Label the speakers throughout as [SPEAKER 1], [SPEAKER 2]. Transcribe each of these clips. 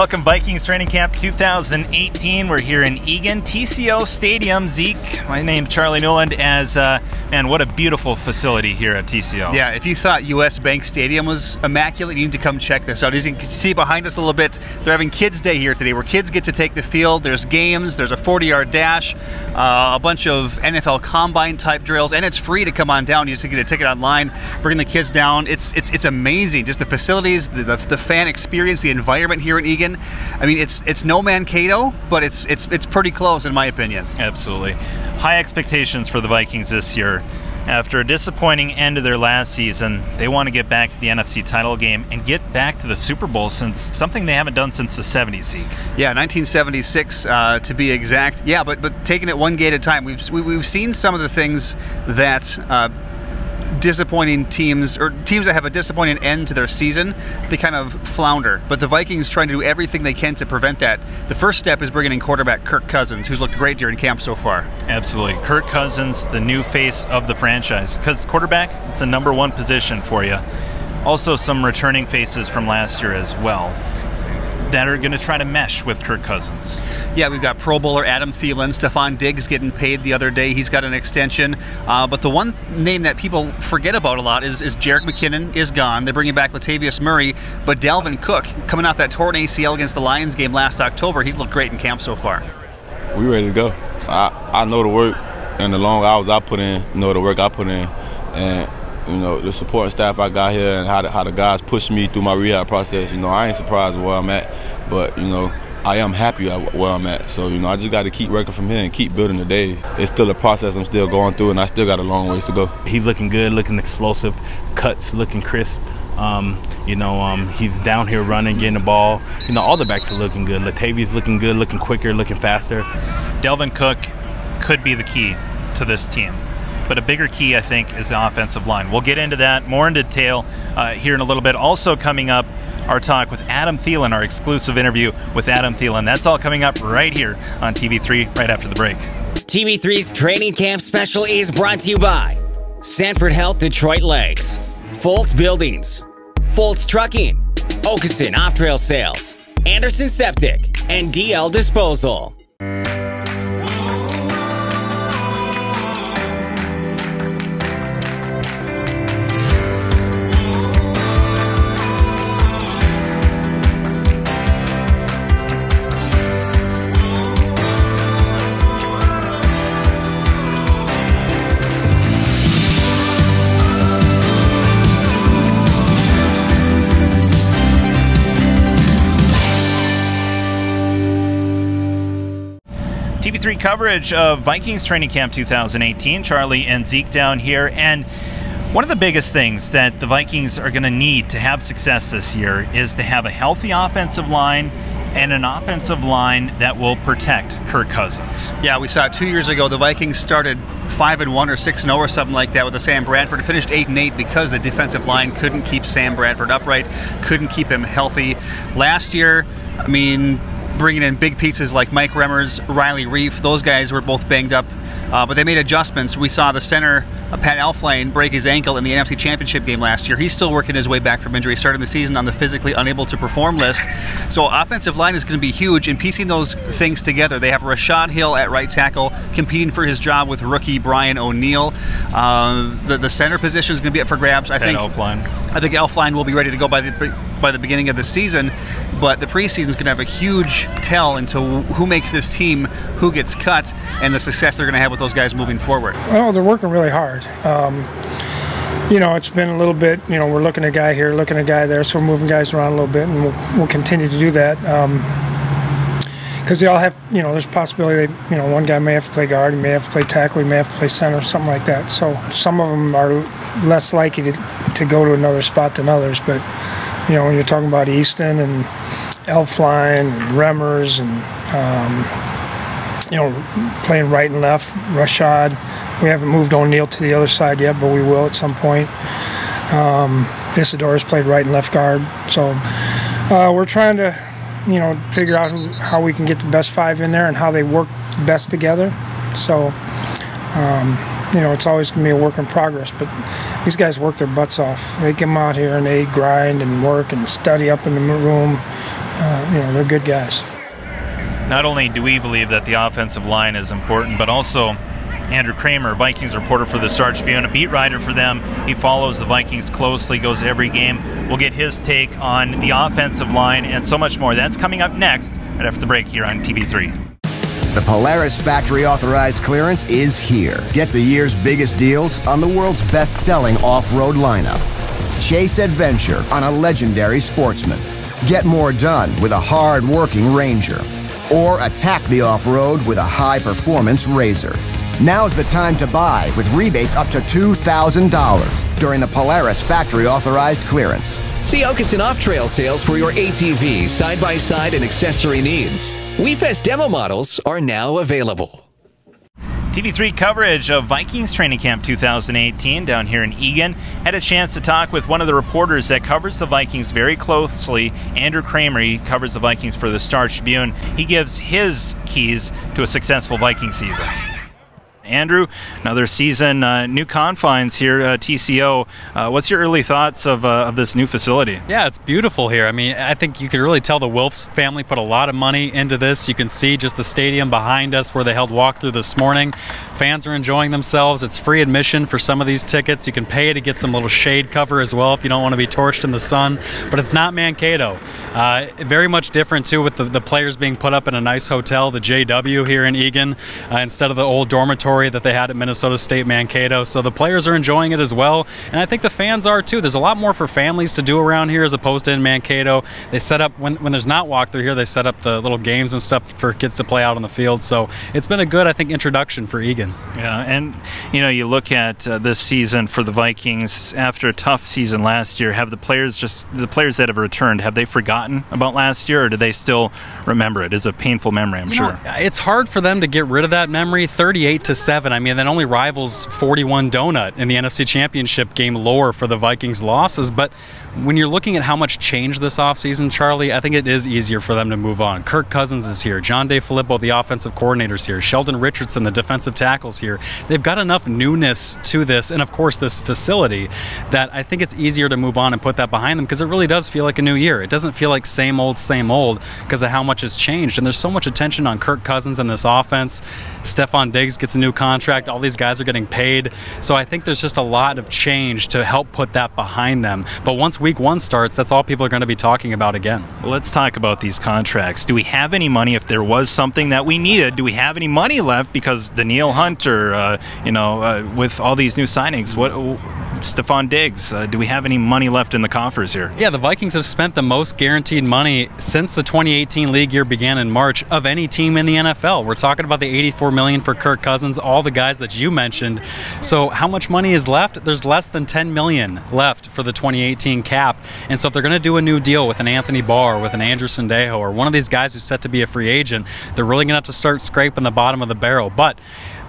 [SPEAKER 1] Welcome Vikings Training Camp 2018. We're here in Eagan, TCO Stadium. Zeke, my name's Charlie Newland. Man, what a beautiful facility here at TCO.
[SPEAKER 2] Yeah, if you thought US Bank Stadium was immaculate, you need to come check this out. As you can see behind us a little bit, they're having Kids Day here today, where kids get to take the field. There's games, there's a 40-yard dash, a bunch of NFL Combine type drills, and it's free to come on down. You just get a ticket online, bring the kids down. It's amazing, just the facilities, the fan experience, the environment here in Eagan. I mean, it's no Mankato, but it's pretty close in my opinion.
[SPEAKER 1] Absolutely. High expectations for the Vikings this year. After a disappointing end of their last season, they want to get back to the NFC title game and get back to the Super Bowl, since something they haven't done since the 70s, Zeke.
[SPEAKER 2] Yeah, 1976 to be exact. Yeah, but taking it one game at a time. We've seen some of the things that disappointing teams, or teams that have a disappointing end to their season, they kind of flounder. But the Vikings trying to do everything they can to prevent that. The first step is bringing in quarterback Kirk Cousins, who's looked great during camp so far.
[SPEAKER 1] Absolutely. Kirk Cousins, the new face of the franchise, because quarterback, it's the #1 position for you. Also some returning faces from last year as well that are going to try to mesh with Kirk Cousins.
[SPEAKER 2] Yeah, we've got Pro Bowler Adam Thielen, Stephon Diggs getting paid the other day. He's got an extension. But the one name that people forget about a lot is Jerick McKinnon is gone. They're bringing back Latavius Murray, but Dalvin Cook, coming off that torn ACL against the Lions game last October, he's looked great in camp so far.
[SPEAKER 3] We ready to go. I know the work and the long hours I put in, know the work I put in, and you know, the support staff I got here and how the guys push me through my rehab process. You know, I ain't surprised with where I'm at, but, you know, I am happy where I'm at. So, you know, I just got to keep working from here and keep building the days. It's still a process I'm still going through, and I still got a long ways to go.
[SPEAKER 4] He's looking good, looking explosive, cuts looking crisp. He's down here running, getting the ball. You know, all the backs are looking good. Latavius looking good, looking quicker, looking faster.
[SPEAKER 1] Dalvin Cook could be the key to this team. But a bigger key, I think, is the offensive line. We'll get into that more in detail here in a little bit. Also coming up, our talk with Adam Thielen, our exclusive interview with Adam Thielen. That's all coming up right here on TV3 right after the break.
[SPEAKER 5] TV3's Training Camp Special is brought to you by Sanford Health Detroit Legs, FOLTZ Buildings, FOLTZ Trucking, Okeson Off-Trail Sales, Anderson Septic, and DL Disposal.
[SPEAKER 1] TV3 coverage of Vikings Training Camp 2018. Charlie and Zeke down here. And one of the biggest things that the Vikings are going to need to have success this year is to have a healthy offensive line and an offensive line that will protect Kirk Cousins.
[SPEAKER 2] Yeah, we saw it 2 years ago. The Vikings started 5-1 or 6-0 or something like that with the Sam Bradford. It finished 8-8 because the defensive line couldn't keep Sam Bradford upright, couldn't keep him healthy. Last year, I mean, bringing in big pieces like Mike Remmers, Riley Reif, those guys were both banged up, but they made adjustments. We saw the center, Pat Elflein, break his ankle in the NFC Championship game last year. He's still working his way back from injury, starting the season on the physically unable to perform list. So offensive line is going to be huge in piecing those things together. They have Rashad Hill at right tackle, competing for his job with rookie Brian O'Neill. The center position is going to be up for grabs. I think Elflein will be ready to go by the beginning of the season, but the preseason is going to have a huge tell into who makes this team, who gets cut, and the success they're going to have with those guys moving forward.
[SPEAKER 6] Well, they're working really hard. You know, it's been a little bit, you know, we're looking at a guy here, looking at a guy there, so we're moving guys around a little bit, and we'll continue to do that. Because they all have, you know, there's a possibility, you know, one guy may have to play guard, he may have to play tackle, he may have to play center, something like that. So some of them are less likely to go to another spot than others. But, you know, when you're talking about Easton and Elflein and Remmers and, you know, playing right and left, Rashad. We haven't moved O'Neill to the other side yet, but we will at some point. Isidore's played right and left guard. So we're trying to, you know, figure out how we can get the best five in there and how they work best together. So, you know, it's always going to be a work in progress, but these guys work their butts off. They come out here and they grind and work and study up in the room. they're good guys.
[SPEAKER 1] Not only do we believe that the offensive line is important, but also Andrew Kramer, Vikings reporter for the Star-Tribune, a beat writer for them. He follows the Vikings closely, goes to every game. We'll get his take on the offensive line and so much more. That's coming up next, right after the break here on TV3.
[SPEAKER 7] The Polaris factory authorized clearance is here. Get the year's biggest deals on the world's best-selling off-road lineup. Chase adventure on a legendary Sportsman. Get more done with a hard-working Ranger. Or attack the off-road with a high-performance Razor. Now's the time to buy with rebates up to $2,000 during the Polaris factory authorized clearance.
[SPEAKER 8] See Okeson Off-Trail sales for your ATV, side-by-side, and accessory needs. WeFest demo models are now available.
[SPEAKER 1] TV3 coverage of Vikings Training Camp 2018 down here in Eagan. Had a chance to talk with one of the reporters that covers the Vikings very closely, Andrew Kramer. He covers the Vikings for the Star-Tribune. He gives his keys to a successful Viking season. Andrew, another season, new confines here, TCO. What's your early thoughts of this new facility?
[SPEAKER 9] Yeah, it's beautiful here. I mean, I think you can really tell the Wilfs family put a lot of money into this. You can see just the stadium behind us where they held walkthrough this morning. Fans are enjoying themselves. It's free admission for some of these tickets. You can pay to get some little shade cover as well if you don't want to be torched in the sun. But it's not Mankato. Very much different, too, with the players being put up in a nice hotel, the JW here in Eagan, instead of the old dormitory that they had at Minnesota State Mankato. So the players are enjoying it as well, and I think the fans are too. There's a lot more for families to do around here as opposed to in Mankato. They set up, when there's not walkthrough here, they set up the little games and stuff for kids to play out on the field. So it's been a good, I think, introduction for Eagan.
[SPEAKER 1] Yeah, and you look at this season for the Vikings after a tough season last year. Have the players that have returned, have they forgotten about last year, or do they still remember it? It's a painful memory, I'm sure.
[SPEAKER 9] It's hard for them to get rid of that memory. 38-7. I mean, that only rivals 41 Donut in the NFC Championship game lore for the Vikings losses. But when you're looking at how much changed this offseason, Charlie, I think it is easier for them to move on. Kirk Cousins is here. John DeFilippo, the offensive coordinator's here. Sheldon Richardson, the defensive tackle's here. They've got enough newness to this, and of course this facility, that I think it's easier to move on and put that behind them, because it really does feel like a new year. It doesn't feel like same old because of how much has changed. And there's so much attention on Kirk Cousins and this offense. Stephon Diggs gets a new contract. All these guys are getting paid. So I think there's just a lot of change to help put that behind them. But once week one starts, that's all people are going to be talking about again.
[SPEAKER 1] Well, let's talk about these contracts. Do we have any money if there was something that we needed? Do we have any money left? Because Danielle Hunter, with all these new signings, Stephon Diggs, do we have any money left in the coffers here?
[SPEAKER 9] Yeah, the Vikings have spent the most guaranteed money since the 2018 league year began in March of any team in the NFL. We're talking about the $84 million for Kirk Cousins, all the guys that you mentioned. So how much money is left? There's less than $10 million left for the 2018 cap. And so if they're going to do a new deal with an Anthony Barr, with an Andrew Sendejo, or one of these guys who's set to be a free agent, they're really going to have to start scraping the bottom of the barrel. But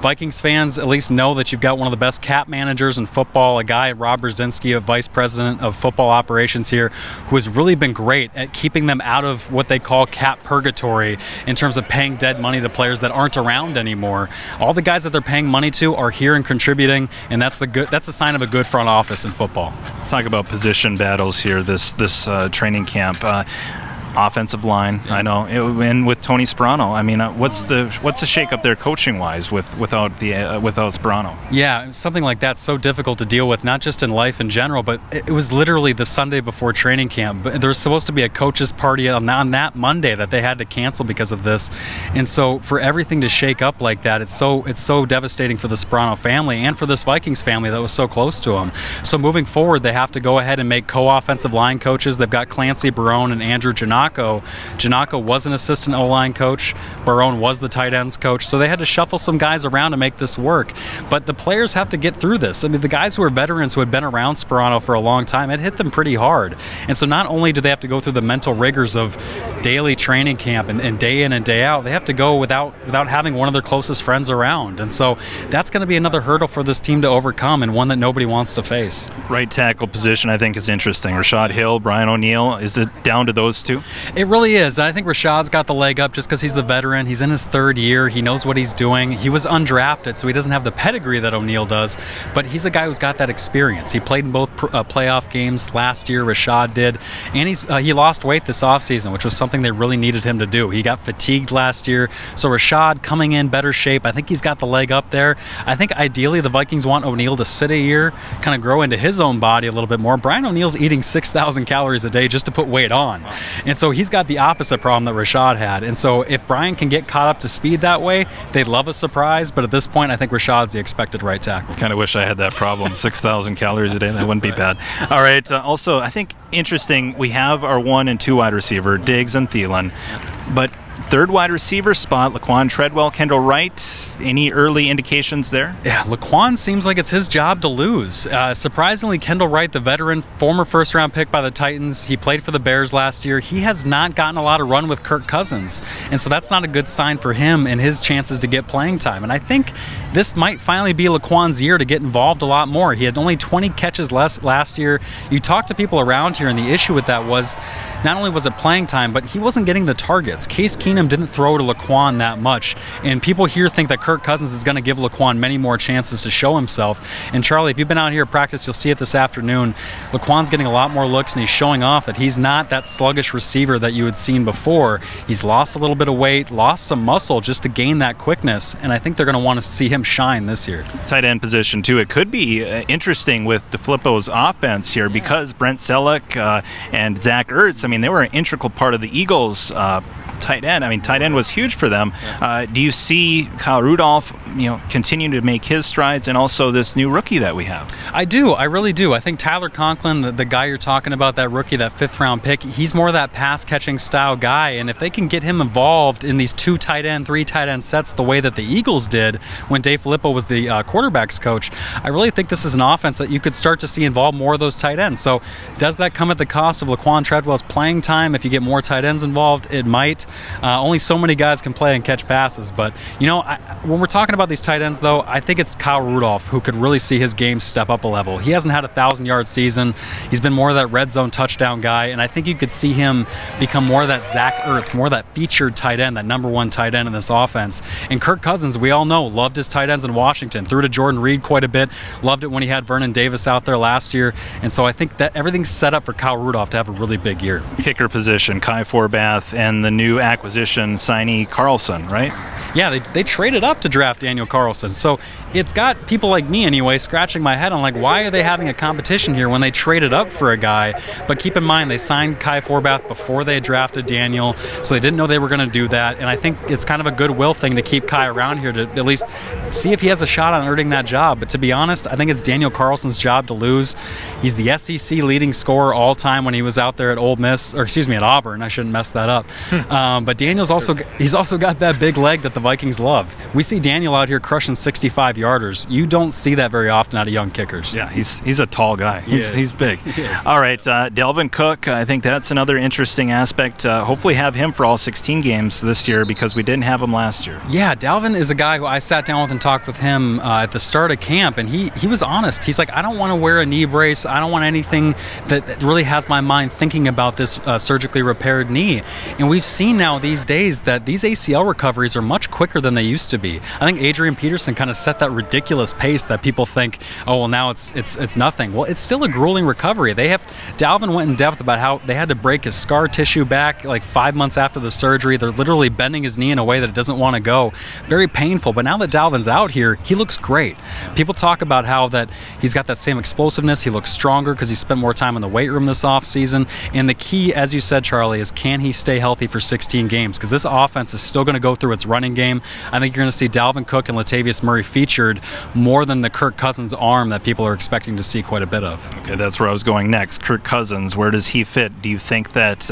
[SPEAKER 9] Vikings fans at least know that you've got one of the best cap managers in football, a guy, Rob Brzezinski, a vice president of football operations here, who has really been great at keeping them out of what they call cap purgatory in terms of paying dead money to players that aren't around anymore. All the guys that they're paying money to are here and contributing, and that's a sign of a good front office in football.
[SPEAKER 1] Let's talk about position battles here this training camp. Offensive line, I know, and with Tony Sperano. I mean, what's the shakeup there coaching wise without Sperano?
[SPEAKER 9] Yeah, something like that's so difficult to deal with, not just in life in general, but it was literally the Sunday before training camp. There was supposed to be a coaches party on that Monday that they had to cancel because of this, and so for everything to shake up like that, it's so devastating for the Sperano family and for this Vikings family that was so close to them. So moving forward, they have to go ahead and make co-offensive line coaches. They've got Clancy Barone and Andrew Janocko. Janocko was an assistant O-line coach. Barone was the tight ends coach. So they had to shuffle some guys around to make this work. But the players have to get through this. I mean, the guys who are veterans who had been around Sperano for a long time, it hit them pretty hard. And so not only do they have to go through the mental rigors of daily training camp and day in and day out, they have to go without having one of their closest friends around. And so that's going to be another hurdle for this team to overcome, and one that nobody wants to face.
[SPEAKER 1] Right tackle position, I think, is interesting. Rashad Hill, Brian O'Neill, is it down to those two?
[SPEAKER 9] It really is. I think Rashad's got the leg up just because he's the veteran. He's in his third year. He knows what he's doing. He was undrafted, so he doesn't have the pedigree that O'Neill does, but he's a guy who's got that experience. He played in both playoff games last year, Rashad did, and he lost weight this offseason, which was something something they really needed him to do. He got fatigued last year, so Rashad coming in better shape. I think he's got the leg up there. I think ideally the Vikings want O'Neal to sit a year, kind of grow into his own body a little bit more. Brian O'Neal's eating 6,000 calories a day just to put weight on. And so he's got the opposite problem that Rashad had. And so if Brian can get caught up to speed that way, they'd love a surprise. But at this point, I think Rashad's the expected right tackle.
[SPEAKER 1] Kind of wish I had that problem. 6,000 calories a day, that wouldn't be bad. All right. Also, I think interesting, we have our 1 and 2 wide receiver, Diggs and Thielen. But third wide receiver spot, Laquan Treadwell, Kendall Wright. Any early indications there?
[SPEAKER 9] Yeah, Laquan seems like it's his job to lose. Surprisingly, Kendall Wright, the veteran, former first-round pick by the Titans, he played for the Bears last year. He has not gotten a lot of run with Kirk Cousins, and so that's not a good sign for him and his chances to get playing time. And I think this might finally be Laquan's year to get involved a lot more. He had only 20 catches less last year. You talk to people around here, and the issue with that was not only was it playing time, but he wasn't getting the targets. Case Keenum didn't throw to Laquan that much, and people here think that Kirk Cousins is going to give Laquan many more chances to show himself. And Charlie, if you've been out here at practice, you'll see it this afternoon. Laquan's getting a lot more looks, and he's showing off that he's not that sluggish receiver that you had seen before. He's lost a little bit of weight, lost some muscle just to gain that quickness, and I think they're going to want to see him shine this year. Tight end position too. It could be interesting with DeFilippo's offense here because Brent Selleck and Zach Ertz, I mean, they were an integral part of the Eagles' tight end. I mean, tight end was huge for them. Do you see Kyle Rudolph, continue to make his strides, and also this new rookie that we have? I do. I really do. I think Tyler Conklin, the guy you're talking about, that rookie, that 5th-round pick, he's more of that pass-catching style guy, and if they can get him involved in these 2 tight end, 3 tight end sets the way that the Eagles did when Dave Filippo was the quarterbacks coach, I really think this is an offense that you could start to see involve more of those tight ends. So does that come at the cost of Laquan Treadwell's playing time? If you get more tight ends involved, it might. Only so many guys can play and catch passes, but when we're talking about these tight ends, though, I think it's Kyle Rudolph who could really see his game step up a level. He hasn't had a 1,000-yard season. He's been more of that red zone touchdown guy, and I think you could see him become more of that Zach Ertz, more of that featured tight end, that #1 tight end in this offense. And Kirk Cousins, we all know, loved his tight ends in Washington, threw to Jordan Reed quite a bit, loved it when he had Vernon Davis out there last year, and so I think that everything's set up for Kyle Rudolph to have a really big year. Kicker position, Kai Forbath and the new acquisition signee Carlson, right? Yeah, they traded up to draft Daniel Carlson, so it's got people like me anyway scratching my head on like, why are they having a competition here when they traded up for a guy? But keep in mind, they signed Kai Forbath before they drafted Daniel, so they didn't know they were going to do that, and I think it's kind of a goodwill thing to keep Kai around here to at least see if he has a shot on earning that job. But to be honest, I think it's Daniel Carlson's job to lose. He's the SEC leading scorer all time when he was out there at Ole Miss, or excuse me, at Auburn. I shouldn't mess that up. But Daniel's also got that big leg that the Vikings love. We see Daniel out here crushing 65-yarders. You don't see that very often out of young kickers. Yeah, he's a tall guy. He's big. All right, Delvin Cook, I think that's another interesting aspect. Hopefully have him for all 16 games this year because we didn't have him last year. Yeah, Delvin is a guy who I sat down with and talked with him at the start of camp, and he was honest. He's like, I don't want to wear a knee brace. I don't want anything that really has my mind thinking about this surgically repaired knee. And we've seen now these days that these ACL recoveries are much quicker than they used to be. I think Adrian Peterson kind of set that ridiculous pace that people think, oh, well, now it's nothing. Well, it's still a grueling recovery. Dalvin went in depth about how they had to break his scar tissue back like 5 months after the surgery. They're literally bending his knee in a way that it doesn't want to go. Very painful, but now that Dalvin's out here, he looks great. People talk about how that he's got that same explosiveness. He looks stronger because he spent more time in the weight room this offseason. And the key, as you said, Charlie, is can he stay healthy for 16 games? Because this offense is still going to go through its running game. I think you're going to see Dalvin Cook and Latavius Murray featured more than the Kirk Cousins arm that people are expecting to see quite a bit of. Okay, that's where I was going next. Kirk Cousins, where does he fit? Do you think that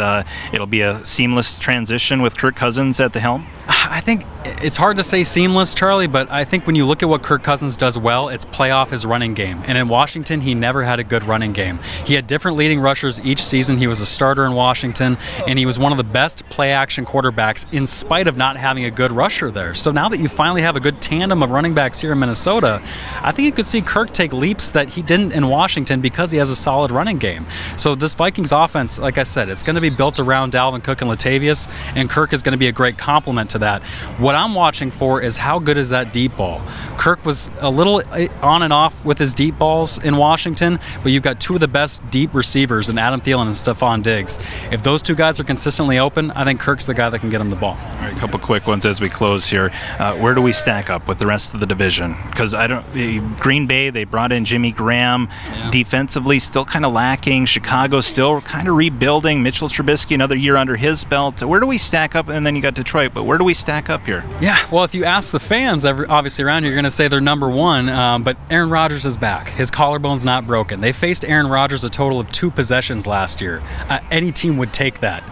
[SPEAKER 9] it'll be a seamless transition with Kirk Cousins at the helm? I think it's hard to say seamless, Charlie, but I think when you look at what Kirk Cousins does well, it's play off his running game. And in Washington, he never had a good running game. He had different leading rushers each season. He was a starter in Washington, and he was one of the best play play-action quarterbacks in spite of not having a good rusher there. So now that you finally have a good tandem of running backs here in Minnesota, I think you could see Kirk take leaps that he didn't in Washington because he has a solid running game. So this Vikings offense, like I said, it's going to be built around Dalvin Cook and Latavius, and Kirk is going to be a great complement to that. What I'm watching for is how good is that deep ball. Kirk was a little on and off with his deep balls in Washington, but you've got two of the best deep receivers in Adam Thielen and Stephon Diggs. If those two guys are consistently open, I think Kirk's the guy that can get him the ball.
[SPEAKER 1] All right, a couple quick ones as we close here. Where do we stack up with the rest of the division? Because Green Bay, they brought in Jimmy Graham. Yeah. Defensively, still kind of lacking. Chicago still kind of rebuilding. Mitchell Trubisky, another year under his belt. Where do we stack up? And then you got Detroit, but where do we stack up here?
[SPEAKER 9] Yeah, well, if you ask the fans, obviously around here, you're going to say they're number one, but Aaron Rodgers is back. His collarbone's not broken. They faced Aaron Rodgers a total of 2 possessions last year. Any team would take that,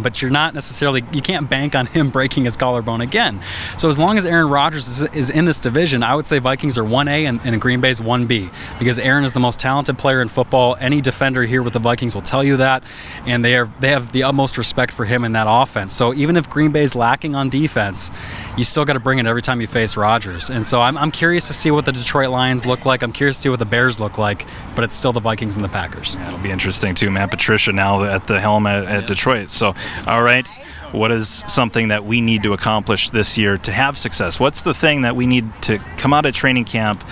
[SPEAKER 9] but you're not necessarily, you can't bank on him breaking his collarbone again. So as long as Aaron Rodgers is in this division, I would say Vikings are 1A and Green Bay's 1B, because Aaron is the most talented player in football. Any defender here with the Vikings will tell you that, and they have the utmost respect for him in that offense. So even if Green Bay's lacking on defense, you still got to bring it every time you face Rodgers. And so I'm curious to see what the Detroit Lions look like. I'm curious to see what the Bears look like, but it's still the Vikings and the Packers.
[SPEAKER 1] Yeah, it'll be interesting too. Matt Patricia now at the helm at Detroit. So, all right, what is something that we need to accomplish this year to have success? What's the thing that we need to come out of training camp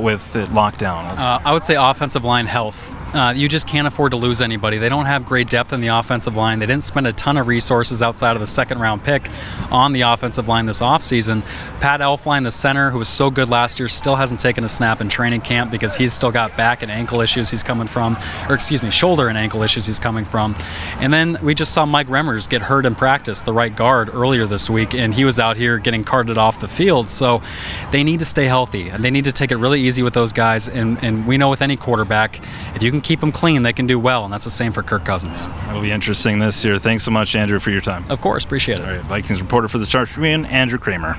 [SPEAKER 1] with the lockdown?
[SPEAKER 9] I would say offensive line health. You just can't afford to lose anybody. They don't have great depth in the offensive line. They didn't spend a ton of resources outside of the second-round pick on the offensive line this offseason. Pat Elflein, the center, who was so good last year, still hasn't taken a snap in training camp because he's still got back and ankle issues he's coming from, or excuse me, shoulder and ankle issues he's coming from. And then we just saw Mike Remmers get hurt in practice, the right guard, earlier this week, and he was out here getting carted off the field. So they need to stay healthy, and they need to take it really easy with those guys. And we know with any quarterback, if you can keep them clean, they can do well, and that's the same for Kirk Cousins.
[SPEAKER 1] It'll be interesting this year. Thanks so much, Andrew, for your time.
[SPEAKER 9] Of course, appreciate it.
[SPEAKER 1] All right, Vikings reporter for the Star Tribune, Andrew Kramer.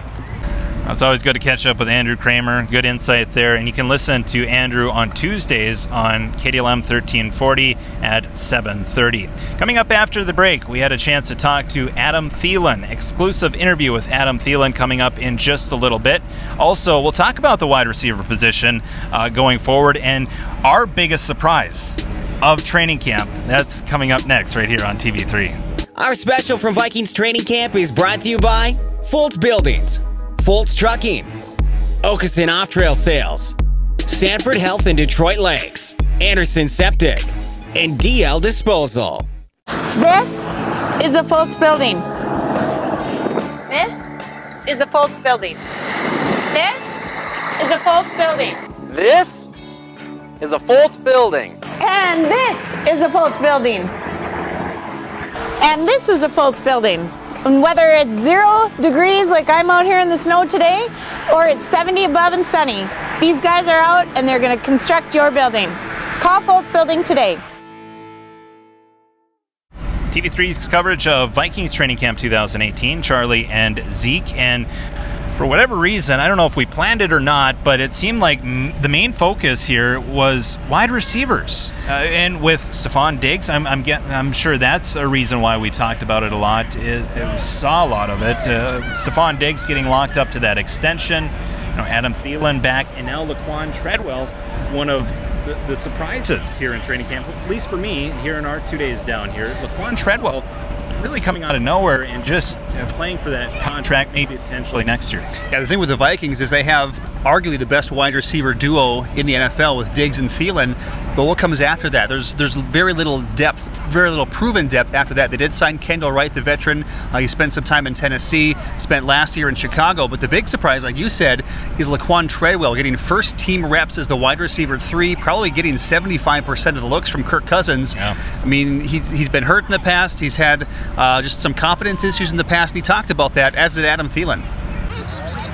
[SPEAKER 1] It's always good to catch up with Andrew Kramer. Good insight there. And you can listen to Andrew on Tuesdays on KDLM 1340 at 7:30. Coming up after the break, we had a chance to talk to Adam Thielen. Exclusive interview with Adam Thielen coming up in just a little bit. Also, we'll talk about the wide receiver position going forward and our biggest surprise of training camp. That's coming up next right here on TV3.
[SPEAKER 5] Our special from Vikings training camp is brought to you by FOLTZ Buildings, FOLTZ Trucking, Okeson Off-Trail Sales, SANFORD Health and Detroit Lakes, Anderson Septic, and DL Disposal.
[SPEAKER 10] This is a FOLTZ building. This is a FOLTZ building. This is a FOLTZ building.
[SPEAKER 11] This is a FOLTZ building.
[SPEAKER 10] And this is a FOLTZ building. And this is a FOLTZ building. And whether it's 0 degrees like I'm out here in the snow today, or it's 70 above and sunny, these guys are out and they're going to construct your building. Call FOLTZ Building today.
[SPEAKER 1] TV3's coverage of Vikings Training Camp 2018, Charlie and Zeke, and for whatever reason, I don't know if we planned it or not, but it seemed like the main focus here was wide receivers. And with Stephon Diggs, I'm sure that's a reason why we talked about it a lot. We saw a lot of it. Stephon Diggs getting locked up to that extension. Adam Thielen back, and now Laquan Treadwell, one of the surprises here in training camp, at least for me, here in our 2 days down here. Laquan Treadwell really coming out of nowhere and just playing for that contract maybe potentially next year.
[SPEAKER 2] Yeah, the thing with the Vikings is they have arguably the best wide receiver duo in the NFL with Diggs and Thielen, but what comes after that? There's very little depth, very little proven depth after that. They did sign Kendall Wright, the veteran. He spent some time in Tennessee, spent last year in Chicago, but the big surprise, like you said, is Laquan Treadwell getting first team reps as the wide receiver 3, probably getting 75% of the looks from Kirk Cousins. Yeah. I mean, he's been hurt in the past. He's had just some confidence issues in the past, and he talked about that, as did Adam Thielen.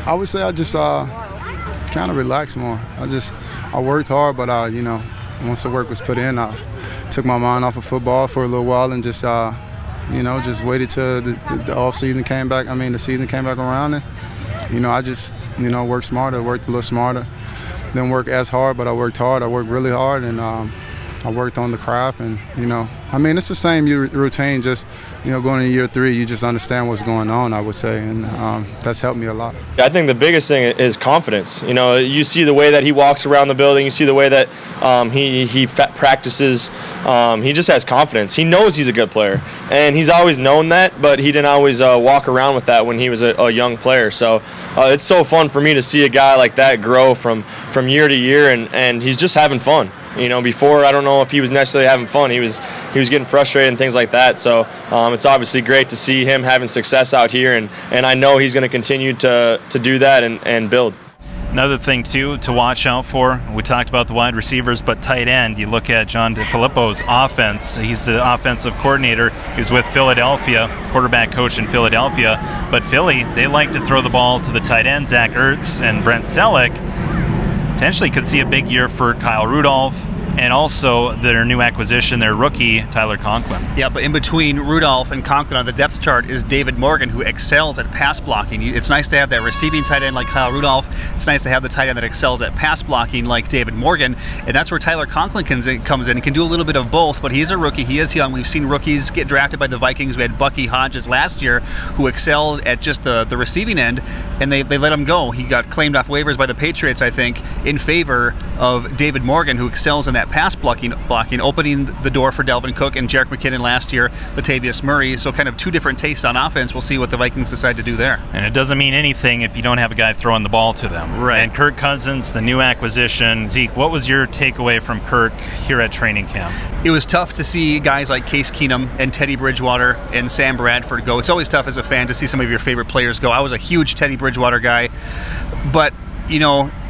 [SPEAKER 12] I would say I just kind of relaxed more. I worked hard, but once the work was put in, I took my mind off of football for a little while and just just waited till the off season came back. I mean, the season came back around, and I just worked smarter, worked a little smarter. Didn't work as hard, but I worked hard. I worked really hard, and I worked on the craft, and I mean, it's the same routine. Just going into year 3, you just understand what's going on, I would say, and that's helped me a lot.
[SPEAKER 13] I think the biggest thing is confidence. You see the way that he walks around the building. You see the way that he practices. He just has confidence. He knows he's a good player, and he's always known that, but he didn't always walk around with that when he was a young player. So it's so fun for me to see a guy like that grow from year to year, and he's just having fun. Before, I don't know if he was necessarily having fun. He was getting frustrated and things like that. So it's obviously great to see him having success out here, and I know he's going to continue to do that and build.
[SPEAKER 1] Another thing, too, to watch out for, we talked about the wide receivers, but tight end, you look at John DeFilippo's offense. He's the offensive coordinator. He's with Philadelphia, quarterback coach in Philadelphia. But Philly, they like to throw the ball to the tight end, Zach Ertz and Brent Selleck. Potentially could see a big year for Kyle Rudolph, and also their new acquisition, their rookie, Tyler Conklin.
[SPEAKER 2] Yeah, but in between Rudolph and Conklin on the depth chart is David Morgan, who excels at pass blocking. It's nice to have that receiving tight end like Kyle Rudolph. It's nice to have the tight end that excels at pass blocking like David Morgan, and that's where Tyler Conklin comes in. He can do a little bit of both, but he's a rookie. He is young. We've seen rookies get drafted by the Vikings. We had Bucky Hodges last year, who excelled at just the receiving end, and they let him go. He got claimed off waivers by the Patriots, I think, in favor of David Morgan, who excels in that pass blocking, opening the door for Dalvin Cook and Jerick McKinnon last year, Latavius Murray. So kind of two different tastes on offense. We'll see what the Vikings decide to do there.
[SPEAKER 1] And it doesn't mean anything if you don't have a guy throwing the ball to them.
[SPEAKER 2] Right.
[SPEAKER 1] And Kirk Cousins, the new acquisition. Zeke, what was your takeaway from Kirk here at training camp?
[SPEAKER 2] It was tough to see guys like Case Keenum and Teddy Bridgewater and Sam Bradford go. It's always tough as a fan to see some of your favorite players go. I was a huge Teddy Bridgewater guy, but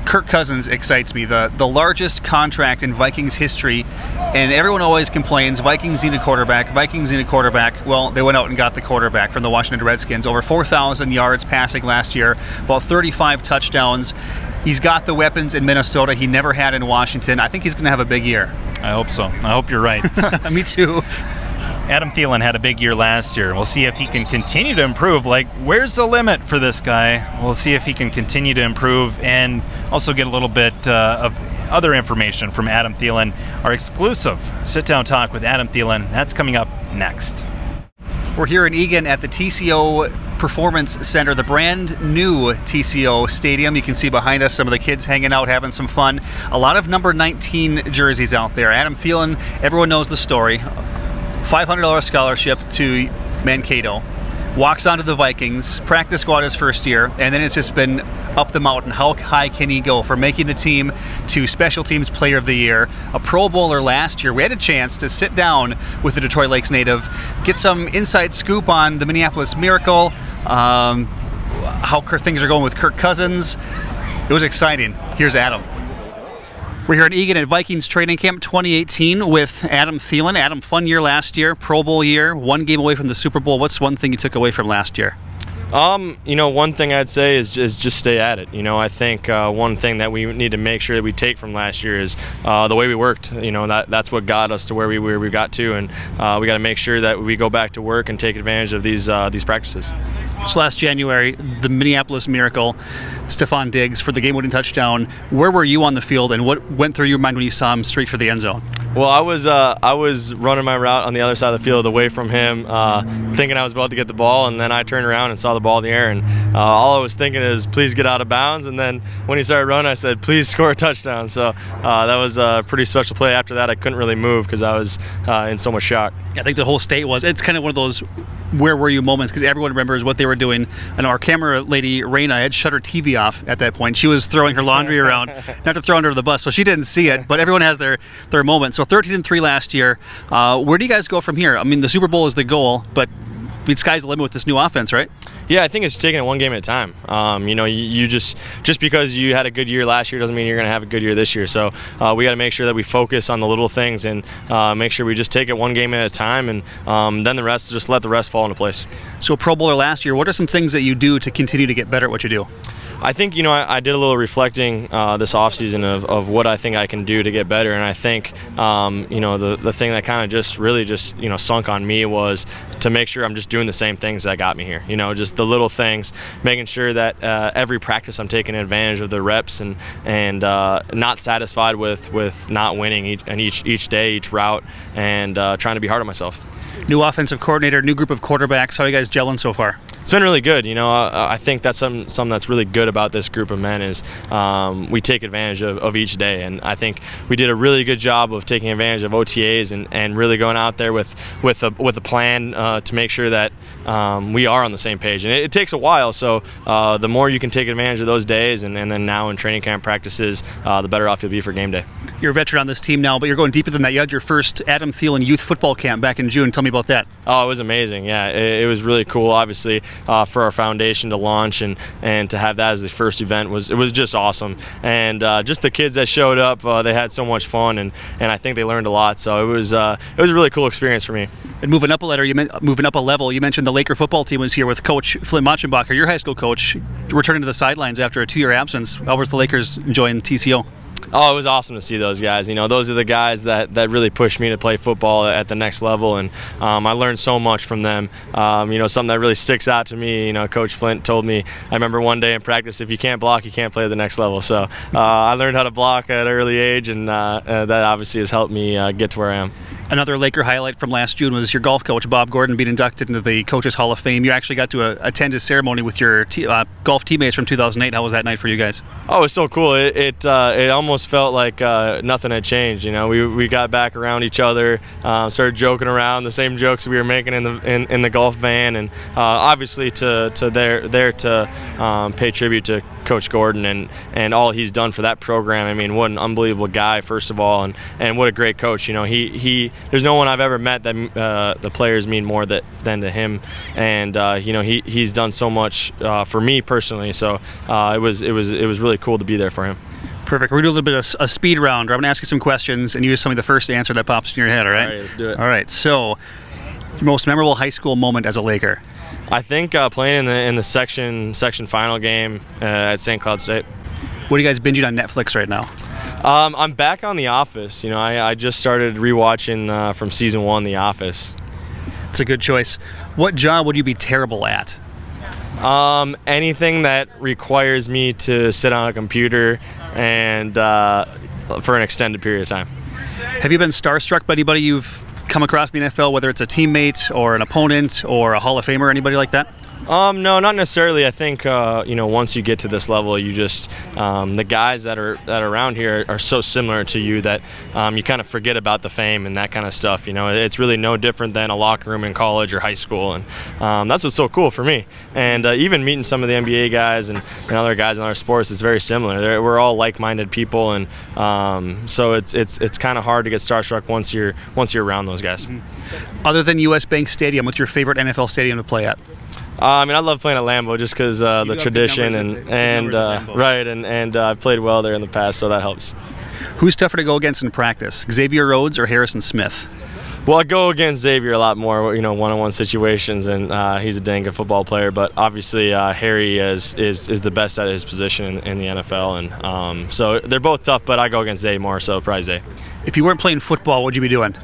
[SPEAKER 2] Kirk Cousins excites me. The largest contract in Vikings history, and everyone always complains, Vikings need a quarterback, Vikings need a quarterback. Well, they went out and got the quarterback from the Washington Redskins. Over 4,000 yards passing last year, about 35 touchdowns. He's got the weapons in Minnesota he never had in Washington. I think he's going to have a big year.
[SPEAKER 1] I hope so. I hope you're right.
[SPEAKER 2] Me too.
[SPEAKER 1] Adam Thielen had a big year last year. We'll see if he can continue to improve. Where's the limit for this guy? We'll see if he can continue to improve and also get a little bit of other information from Adam Thielen. Our exclusive sit-down talk with Adam Thielen, that's coming up next.
[SPEAKER 2] We're here in Eagan at the TCO Performance Center, the brand new TCO Stadium. You can see behind us some of the kids hanging out, having some fun. A lot of number 19 jerseys out there. Adam Thielen, everyone knows the story. $500 scholarship to Mankato, walks onto the Vikings, practice squad his first year, and then it's just been up the mountain. How high can he go from making the team to Special Teams Player of the Year, a Pro Bowler last year? We had a chance to sit down with the Detroit Lakes native, get some inside scoop on the Minneapolis Miracle, how things are going with Kirk Cousins. It was exciting. Here's Adam. We're here at Eagan at Vikings Training Camp 2018 with Adam Thielen. Adam, fun year last year, Pro Bowl year, one game away from the Super Bowl. What's one thing you took away from last year?
[SPEAKER 13] One thing I'd say is just stay at it. I think one thing that we need to make sure that we take from last year is the way we worked. That's what got us to where we got to, and we got to make sure that we go back to work and take advantage of these practices.
[SPEAKER 2] So last January, the Minneapolis Miracle, Stephon Diggs for the game-winning touchdown. Where were you on the field, and what went through your mind when you saw him straight for the end zone?
[SPEAKER 13] Well, I was running my route on the other side of the field away from him, thinking I was about to get the ball, and then I turned around and saw the ball in the air, and all I was thinking is, please get out of bounds. And then when he started running, I said, please score a touchdown. So that was a pretty special play. After that, I couldn't really move because I was in so much shock.
[SPEAKER 2] I think the whole state was. It's kind of one of those where were you moments, because everyone remembers what they were doing. And our camera lady, Raina, had shut her TV off at that point. She was throwing her laundry around, not to throw under the bus, so she didn't see it, but everyone has their moment. So 13-3 last year. Where do you guys go from here? I mean, the Super Bowl is the goal, but the sky's the limit with this new offense, right?
[SPEAKER 13] Yeah, I think it's taking it one game at a time. You just because you had a good year last year doesn't mean you're going to have a good year this year. So we got to make sure that we focus on the little things and make sure we just take it one game at a time, and then the rest, just let the rest fall into place.
[SPEAKER 2] So a Pro Bowler last year, what are some things that you do to continue to get better at what you do?
[SPEAKER 13] I think, I did a little reflecting this offseason of what I think I can do to get better, and I think, the thing that kind of just sunk on me was to make sure I'm just doing the same things that got me here. You know, just the little things, making sure that every practice I'm taking advantage of the reps and not satisfied with not winning each day, each route, and trying to be hard on myself.
[SPEAKER 2] New offensive coordinator, new group of quarterbacks. How are you guys gelling so far?
[SPEAKER 13] It's been really good. You know, I think that's something that's really good about this group of men is we take advantage of each day, and I think we did a really good job of taking advantage of OTAs and really going out there with a plan to make sure that we are on the same page. And it takes a while, so the more you can take advantage of those days, and then now in training camp practices, the better off you'll be for game day.
[SPEAKER 2] You're a veteran on this team now, but you're going deeper than that. You had your first Adam Thielen youth football camp back in June. Tell me about that.
[SPEAKER 13] Oh, it was amazing. Yeah, it was really cool. Obviously, for our foundation to launch and to have that as the first event was just awesome. And just the kids that showed up, they had so much fun, and I think they learned a lot. So it was a really cool experience for me.
[SPEAKER 2] And moving up a level, you mentioned the Laker football team was here with Coach Flint Machenbacher, your high school coach, returning to the sidelines after a 2-year absence. How were the Lakers enjoying TCO?
[SPEAKER 13] Oh, it was awesome to see those guys. You know, those are the guys that really pushed me to play football at the next level, and I learned so much from them. You know, something that really sticks out to me, you know, Coach Flint told me, I remember one day in practice, if you can't block, you can't play at the next level. So I learned how to block at an early age, and that obviously has helped me get to where I am.
[SPEAKER 2] Another Laker highlight from last June was your golf coach, Bob Gordon, being inducted into the Coaches Hall of Fame. You actually got to attend his ceremony with your golf teammates from 2008. How was that night for you guys?
[SPEAKER 13] Oh, it was so cool. It almost felt like nothing had changed. You know, we got back around each other, started joking around, the same jokes we were making in the golf van, and obviously to pay tribute to Coach Gordon and all he's done for that program. I mean, what an unbelievable guy, first of all, and what a great coach. You know, there's no one I've ever met that the players mean more than to him, and you know, he's done so much for me personally. So it was really cool to be there for him.
[SPEAKER 2] Perfect. We're going to do a little bit of a speed round. I'm going to ask you some questions, and you just tell me the first answer that pops in your head. All right?
[SPEAKER 13] All right, let's do it.
[SPEAKER 2] All right. So, your most memorable high school moment as a Laker?
[SPEAKER 13] I think playing in the section final game at St. Cloud State.
[SPEAKER 2] What are you guys binging on Netflix right now?
[SPEAKER 13] I'm back on The Office. You know, I just started rewatching from season 1 The Office.
[SPEAKER 2] It's a good choice. What job would you be terrible at?
[SPEAKER 13] Anything that requires me to sit on a computer and for an extended period of time.
[SPEAKER 2] Have you been starstruck by anybody you've come across in the NFL, whether it's a teammate or an opponent or a Hall of Famer, anybody like that?
[SPEAKER 13] No, not necessarily. I think you know, once you get to this level, you just the guys that are around here are so similar to you that you kind of forget about the fame and that kind of stuff. You know, it's really no different than a locker room in college or high school, and that's what's so cool for me. And even meeting some of the NBA guys and other guys in other sports is very similar. We're all like-minded people, and so it's kind of hard to get starstruck once you're around those guys.
[SPEAKER 2] Other than U.S. Bank Stadium, what's your favorite NFL stadium to play at?
[SPEAKER 13] I mean, I love playing at Lambeau just because the tradition and I've played well there in the past, so that helps.
[SPEAKER 2] Who's tougher to go against in practice, Xavier Rhodes or Harrison Smith?
[SPEAKER 13] Well, I go against Xavier a lot more, you know, one-on-one situations, and he's a dang good football player. But obviously, Harry is the best at his position in the NFL, and so they're both tough. But I go against Zay more, so probably Zay.
[SPEAKER 2] If you weren't playing football, what would you be doing?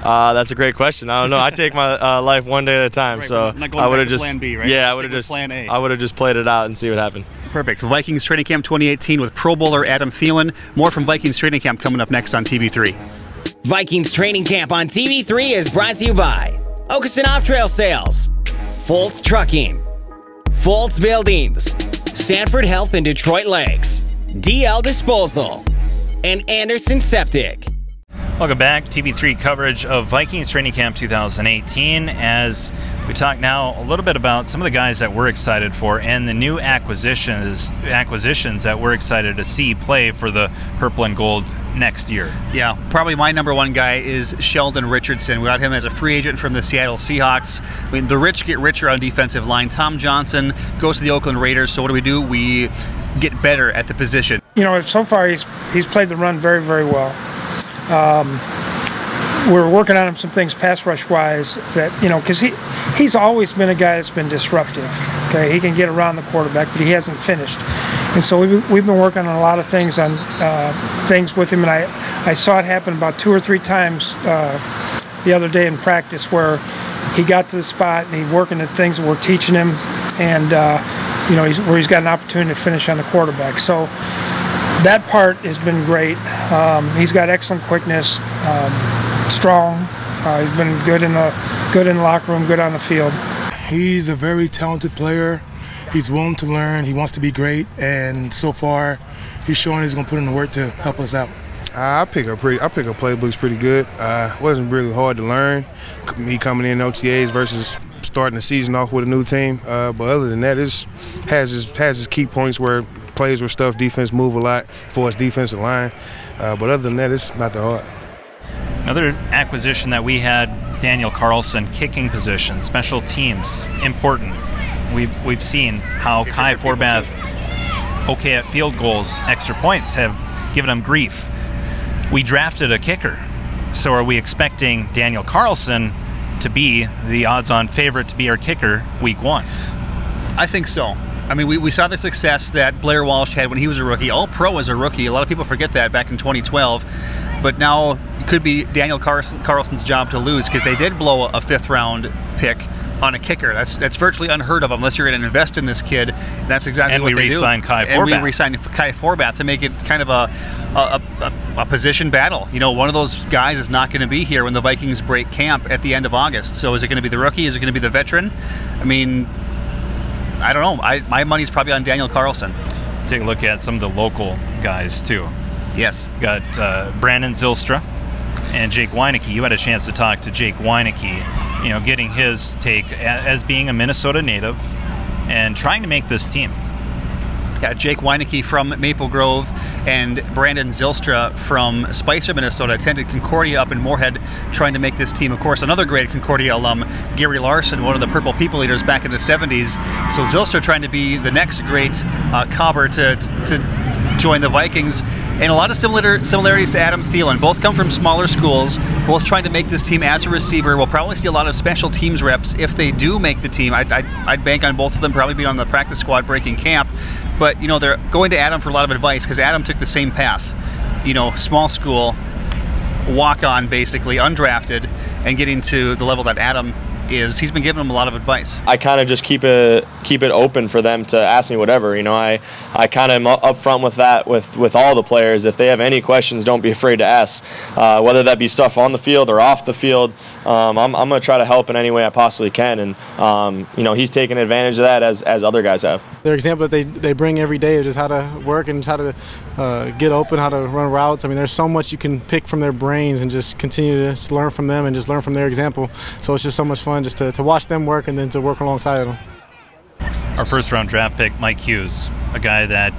[SPEAKER 13] That's a great question. I don't know. I take my life one day at a time.
[SPEAKER 2] Right,
[SPEAKER 13] so
[SPEAKER 2] I would have just plan B, right?
[SPEAKER 13] Yeah, I would have just played it out and see what happened.
[SPEAKER 2] Perfect. Vikings Training Camp 2018 with Pro Bowler Adam Thielen. More from Vikings Training Camp coming up next on TV3.
[SPEAKER 5] Vikings Training Camp on TV3 is brought to you by Okeson Off-Trail Sales, FOLTZ Trucking, FOLTZ Buildings, SANFORD Health and Detroit Lakes, DL Disposal, and Anderson Septic.
[SPEAKER 1] Welcome back. TV3 coverage of Vikings Training Camp 2018 as we talk now a little bit about some of the guys that we're excited for and the new acquisitions that we're excited to see play for the Purple and Gold next year.
[SPEAKER 2] Yeah, probably my number one guy is Sheldon Richardson. We got him as a free agent from the Seattle Seahawks. I mean, the rich get richer on defensive line. Tom Johnson goes to the Oakland Raiders, so what do? We get better at the position.
[SPEAKER 6] You know, so far he's played the run very, very well. We're working on him some things pass rush wise that, you know, because he's always been a guy that's been disruptive. Okay, he can get around the quarterback, but he hasn't finished. And so we've been working on a lot of things with him, and I saw it happen about 2 or 3 times the other day in practice where he got to the spot and he's working the things that we're teaching him, and you know, where he's got an opportunity to finish on the quarterback. So that part has been great. He's got excellent quickness, strong. He's been good in the locker room, good on the field.
[SPEAKER 14] He's a very talented player. He's willing to learn. He wants to be great, and so far, he's showing he's going to put in the work to help us out.
[SPEAKER 15] I pick up playbooks pretty good. Wasn't really hard to learn. Me coming in OTAs versus starting the season off with a new team. But other than that, it has its key points where plays where stuff defense move a lot for its defensive line. But other than that, it's not that hard.
[SPEAKER 1] Another acquisition that we had, Daniel Carlson, kicking position, special teams, important. We've seen how Kai Forbath, okay at field goals, extra points, have given him grief. We drafted a kicker, so are we expecting Daniel Carlson to be the odds-on favorite to be our kicker week 1?
[SPEAKER 2] I think so. I mean, we saw the success that Blair Walsh had when he was a rookie. All-pro as a rookie. A lot of people forget that back in 2012. But now it could be Daniel Carlson's job to lose, because they did blow a 5th-round pick on a kicker. That's virtually unheard of unless you're going to invest in this kid. And that's exactly what they do.
[SPEAKER 1] And we re-signed Kai Forbath.
[SPEAKER 2] And we re-signed Kai Forbath to make it kind of a position battle. You know, one of those guys is not going to be here when the Vikings break camp at the end of August. So is it going to be the rookie? Is it going to be the veteran? I mean, I don't know. My money's probably on Daniel Carlson.
[SPEAKER 1] Take a look at some of the local guys, too.
[SPEAKER 2] Yes.
[SPEAKER 1] Got Brandon Zylstra and Jake Weineke. You had a chance to talk to Jake Weineke, you know, getting his take as being a Minnesota native and trying to make this team.
[SPEAKER 2] Yeah, Jake Weineke from Maple Grove and Brandon Zylstra from Spicer, Minnesota, attended Concordia up in Moorhead, trying to make this team. Of course, another great Concordia alum, Gary Larson, one of the Purple People Eaters back in the 70s. So Zylstra trying to be the next great cobber to join the Vikings. And a lot of similarities to Adam Thielen. Both come from smaller schools, both trying to make this team as a receiver. We'll probably see a lot of special teams reps if they do make the team. I'd bank on both of them probably being on the practice squad breaking camp. But, you know, they're going to Adam for a lot of advice, because Adam took the same path. You know, small school, walk-on basically, undrafted, and getting to the level that Adam is. He's been giving them a lot of advice.
[SPEAKER 13] I kind of just keep it open for them to ask me whatever. You know, I kind of am up front with that with all the players. If they have any questions, don't be afraid to ask, whether that be stuff on the field or off the field. I'm going to try to help in any way I possibly can, and you know, he's taking advantage of that as other guys have.
[SPEAKER 16] Their example that they bring every day is just how to work and just how to get open, how to run routes. I mean, there's so much you can pick from their brains and just continue to learn from them and just learn from their example. So it's just so much fun just to watch them work and then to work alongside them.
[SPEAKER 1] Our first-round draft pick, Mike Hughes, a guy that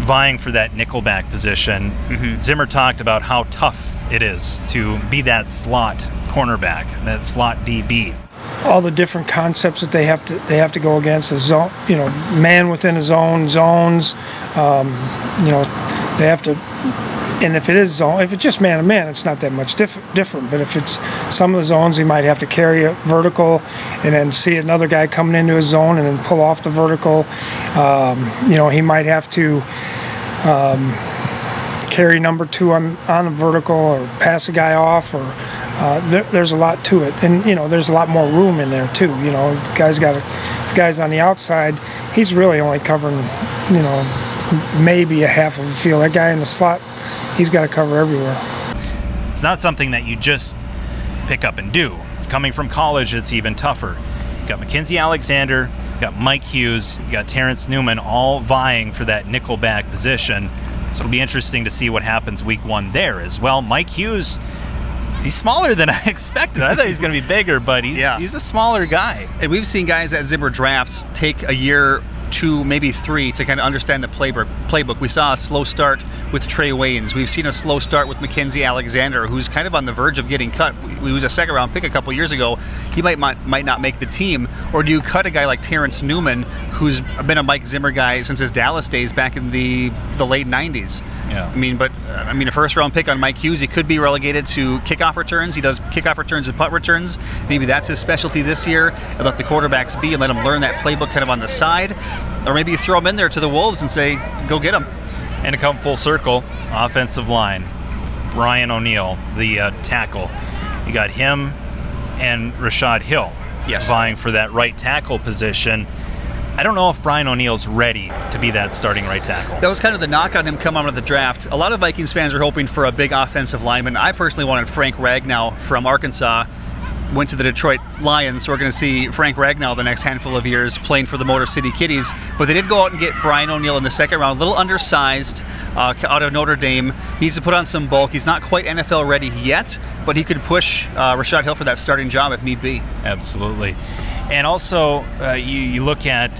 [SPEAKER 1] vying for that nickelback position. Zimmer talked about how tough it is to be that slot cornerback, that slot DB.
[SPEAKER 6] All the different concepts that they have to go against, the zone, you know, man within a zone, zones, you know, they have to. And if it is zone, if it's just man to man, it's not that much different. But if it's some of the zones, he might have to carry a vertical and then see another guy coming into his zone and then pull off the vertical. You know, he might have to carry number 2 on the vertical or pass a guy off, or there's a lot to it. And, you know, there's a lot more room in there too. You know, the guy's on the outside, he's really only covering, you know, maybe a half of the field. That guy in the slot, he's got to cover everywhere.
[SPEAKER 1] It's not something that you just pick up and do. Coming from college, it's even tougher. You got Mackenzie Alexander, you got Mike Hughes, you got Terrence Newman, all vying for that nickelback position. So it'll be interesting to see what happens week 1 there as well. Mike Hughes, he's smaller than I expected. I thought he was going to be bigger, but he's a smaller guy.
[SPEAKER 2] And we've seen guys at Zimmer drafts take a year, 2, maybe 3 to kind of understand the playbook. We saw a slow start with Trey Waynes. We've seen a slow start with Mackenzie Alexander, who's kind of on the verge of getting cut. He was a second-round pick a couple years ago. He might not make the team. Or do you cut a guy like Terrence Newman, who's been a Mike Zimmer guy since his Dallas days back in the late 90s?
[SPEAKER 1] Yeah.
[SPEAKER 2] I mean, a first-round pick on Mike Hughes, he could be relegated to kickoff returns. He does kickoff returns and punt returns. Maybe that's his specialty this year, and let the quarterbacks be and let him learn that playbook kind of on the side. Or maybe you throw him in there to the Wolves and say, go get him.
[SPEAKER 1] And to come full circle, offensive line, Ryan O'Neal, the tackle. You got him and Rashad Hill vying for that right tackle position. I don't know if Brian O'Neill's ready to be that starting right tackle.
[SPEAKER 2] That was kind of the knock on him come out of the draft. A lot of Vikings fans are hoping for a big offensive lineman. I personally wanted Frank Ragnow from Arkansas. Went to the Detroit Lions, so we're going to see Frank Ragnow the next handful of years playing for the Motor City Kitties. But they did go out and get Brian O'Neill in the second round, a little undersized, out of Notre Dame. Needs to put on some bulk. He's not quite NFL ready yet, but he could push Rashad Hill for that starting job if need be.
[SPEAKER 1] Absolutely. And also, you look at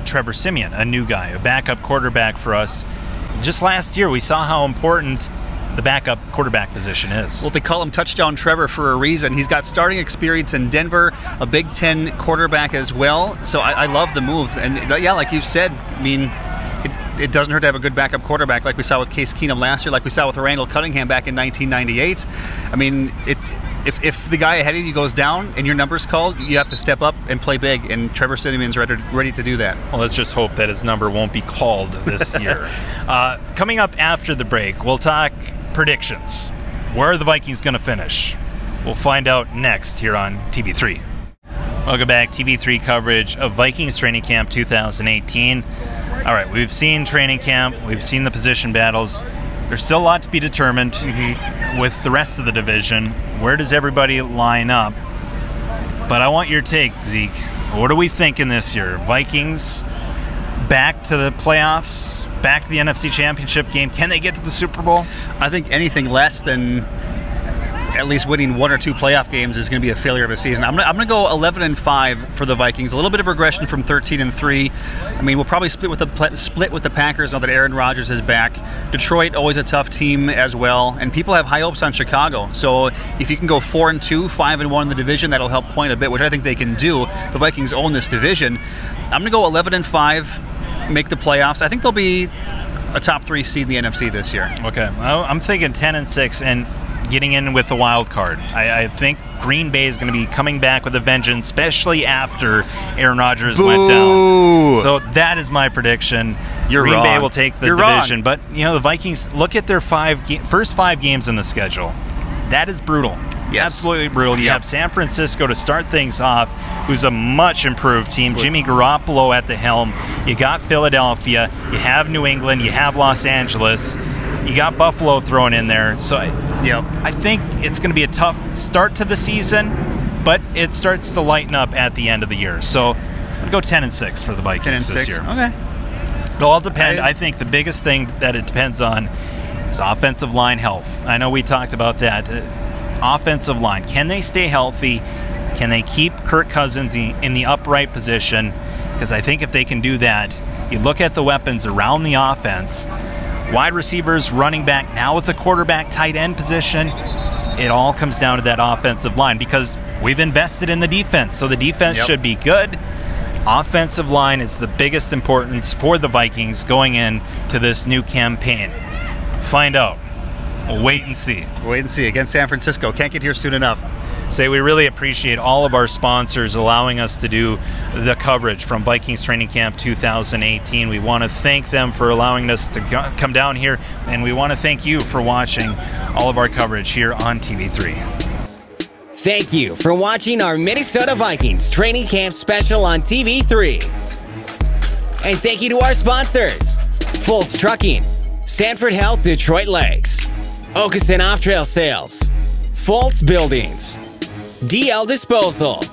[SPEAKER 1] Trevor Siemian, a new guy, a backup quarterback for us. Just last year, we saw how important the backup quarterback position is.
[SPEAKER 2] Well, they call him Touchdown Trevor for a reason. He's got starting experience in Denver, a Big Ten quarterback as well. So I love the move. And yeah, like you said, I mean, it doesn't hurt to have a good backup quarterback like we saw with Case Keenum last year, like we saw with Randall Cunningham back in 1998. I mean, if the guy ahead of you goes down and your number's called, you have to step up and play big, and Trevor Siemian's ready to do that.
[SPEAKER 1] Well, let's just hope that his number won't be called this year. Coming up after the break, we'll talk predictions. Where are the Vikings going to finish? We'll find out next here on TV3. Welcome back. TV3 coverage of Vikings Training Camp 2018. All right, we've seen training camp. We've seen the position battles. There's still a lot to be determined with the rest of the division. Where does everybody line up? But I want your take, Zeke. What are we thinking this year? Vikings back to the playoffs? Back to the NFC Championship game? Can they get to the Super Bowl?
[SPEAKER 2] I think anything less than at least winning one or two playoff games is going to be a failure of a season. I'm going to go 11-5 for the Vikings. A little bit of regression from 13-3. I mean, we'll probably split with the Packers now that Aaron Rodgers is back. Detroit, always a tough team as well, and people have high hopes on Chicago. So if you can go 4-2, 5-1 in the division, that'll help quite a bit, which I think they can do. The Vikings own this division. I'm going to go 11-5, make the playoffs. I think they'll be a top 3 seed in the NFC this year.
[SPEAKER 1] Okay, I'm thinking 10-6 and getting in with the wild card. I think Green Bay is going to be coming back with a vengeance, especially after Aaron Rodgers went down. So that is my prediction. Green Bay will take the division. But, you know, the Vikings, look at their first 5 games in the schedule. That is brutal. Yes. Absolutely brutal. You have San Francisco to start things off, who's a much improved team. Jimmy Garoppolo at the helm. You got Philadelphia. You have New England. You have Los Angeles. You got Buffalo thrown in there. So I think it's going to be a tough start to the season, but it starts to lighten up at the end of the year. So I'm going to go 10-6 for the Vikings this year.
[SPEAKER 2] Okay.
[SPEAKER 1] It'll all depend. I think the biggest thing that it depends on is offensive line health. I know we talked about that. Offensive line. Can they stay healthy? Can they keep Kirk Cousins in the upright position? Because I think if they can do that, you look at the weapons around the offense, wide receivers, running back, now with the quarterback, tight end position, it all comes down to that offensive line because we've invested in the defense. So the defense should be good. Offensive line is the biggest importance for the Vikings going into this new campaign. Find out. We'll wait and see.
[SPEAKER 2] Wait and see. Against San Francisco. Can't get here soon enough.
[SPEAKER 1] We really appreciate all of our sponsors allowing us to do the coverage from Vikings Training Camp 2018. We want to thank them for allowing us to come down here, and we want to thank you for watching all of our coverage here on TV3.
[SPEAKER 5] Thank you for watching our Minnesota Vikings Training Camp special on TV3. And thank you to our sponsors, FOLTZ Trucking, Sanford Health Detroit Lakes, Okeson Off-Trail Sales, FOLTZ Buildings, DL Disposal,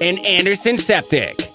[SPEAKER 5] and Anderson Septic.